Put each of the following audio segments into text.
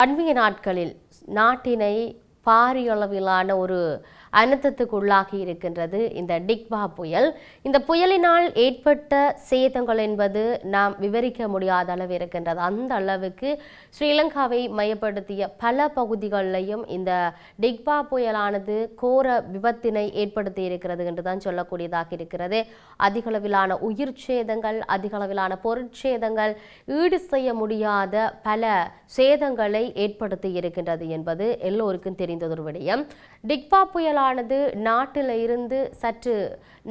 அண்மைய நாட்களில் நாட்டினை பாரியளவிலான ஒரு அனர்த்தத்துக்கு உள்ளாகி இருக்கின்றது இந்த டிக்வா புயல். இந்த புயலினால் ஏற்பட்ட சேதங்கள் என்பது நாம் விவரிக்க முடியாத அளவு இருக்கின்றது. அந்த அளவுக்கு ஸ்ரீலங்காவை மையப்படுத்திய பல பகுதிகளிலையும் இந்த டிக்வா புயலானது கோர விபத்தினை ஏற்படுத்தி இருக்கிறது என்றுதான் சொல்லக்கூடியதாக இருக்கிறது. அதிகளவிலான உயிர் சேதங்கள், அதிகளவிலான பொருட்சேதங்கள், ஈடு செய்ய முடியாத பல சேதங்களை ஏற்படுத்தி இருக்கின்றது என்பது எல்லோருக்கும் தெரிந்ததொரு விடயம். டிக்வா புயலானது நாட்டில் இருந்து சற்று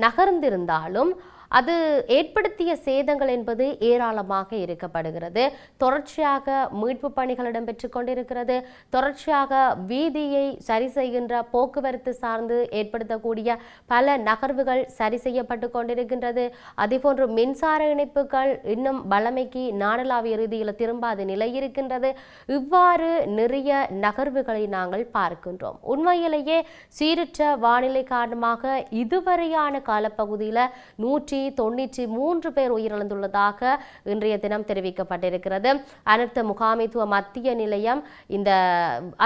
நகர்ந்திருந்தாலும் அது ஏற்படுத்திய சேதங்கள் என்பது ஏராளமாக இருக்கப்படுகிறது. தொடர்ச்சியாக மீட்பு பணிகள் இடம்பெற்றுக் கொண்டிருக்கிறது. தொடர்ச்சியாக வீதியை சரி செய்கின்ற போக்குவரத்து சார்ந்து ஏற்படுத்தக்கூடிய பல நகர்வுகள் சரி செய்யப்பட்டு கொண்டிருக்கின்றது. அதேபோன்று மின்சார இணைப்புகள் இன்னும் வளமைக்கு நாடளாவிய ரீதியில் திரும்பாத நிலை இருக்கின்றது. இவ்வாறு நிறைய நகர்வுகளை நாங்கள் பார்க்கின்றோம். உண்மையிலேயே சீரற்ற வானிலை காரணமாக இதுவரையான காலப்பகுதியில் 193 பேர் உயிரிழந்துள்ளதாக இன்றைய தினம் தெரிவிக்கப்பட்டிருக்கிறது. அனர்த்த முகாமைத்துவ மத்திய நிலையம் இந்த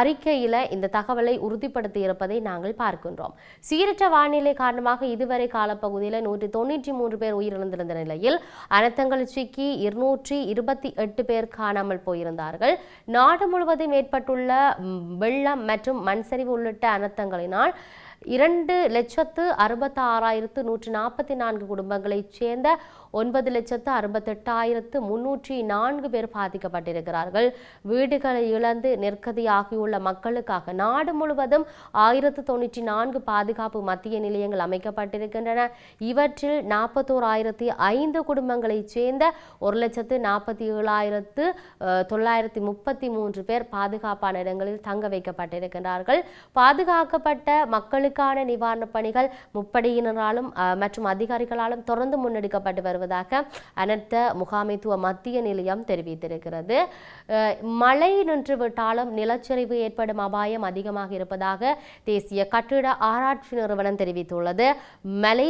அறிக்கையில் இந்த தகவலை உறுதிப்படுத்தி இருப்பதை நாங்கள் பார்க்கின்றோம். சீரற்ற வானிலை காரணமாக இதுவரை காலப்பகுதியில் 193 பேர் உயிரிழந்திருந்த நிலையில் அனர்த்தங்கள் சிக்கி 228 பேர் காணாமல் போயிருந்தார்கள். நாடு முழுவதும் ஏற்பட்டுள்ள வெள்ளம் மற்றும் மண்சரிவு உள்ளிட்ட அனர்த்தங்களினால் 2,66,144 குடும்பங்களைச் சேர்ந்த 9,68,304 பேர் பாதிக்கப்பட்டிருக்கிறார்கள். வீடுகளை இழந்து நெருக்கடியாகியுள்ள மக்களுக்காக நாடு முழுவதும் 1094 பாதுகாப்பு மத்திய நிலையங்கள் அமைக்கப்பட்டிருக்கின்றன. இவற்றில் 41,005 குடும்பங்களைச் சேர்ந்த 1,47,933 பேர் பாதுகாப்பான இடங்களில் தங்க வைக்கப்பட்டிருக்கிறார்கள். பாதுகாக்கப்பட்ட மக்களுக்கான நிவாரணப் பணிகள் முப்படையினராலும் மற்றும் அதிகாரிகளாலும் தொடர்ந்து முன்னெடுக்கப்பட்டு வருவதாக அனர்த்த முகாமைத்துவ மத்திய நிலையம் தெரிவித்திருக்கிறது. மழை நின்றுவிட்டாலும் நிலச்சரிவு ஏற்படும் அபாயம் அதிகமாக இருப்பதாக தேசிய கட்டிட ஆராய்ச்சி நிறுவனம் தெரிவித்துள்ளது. மலை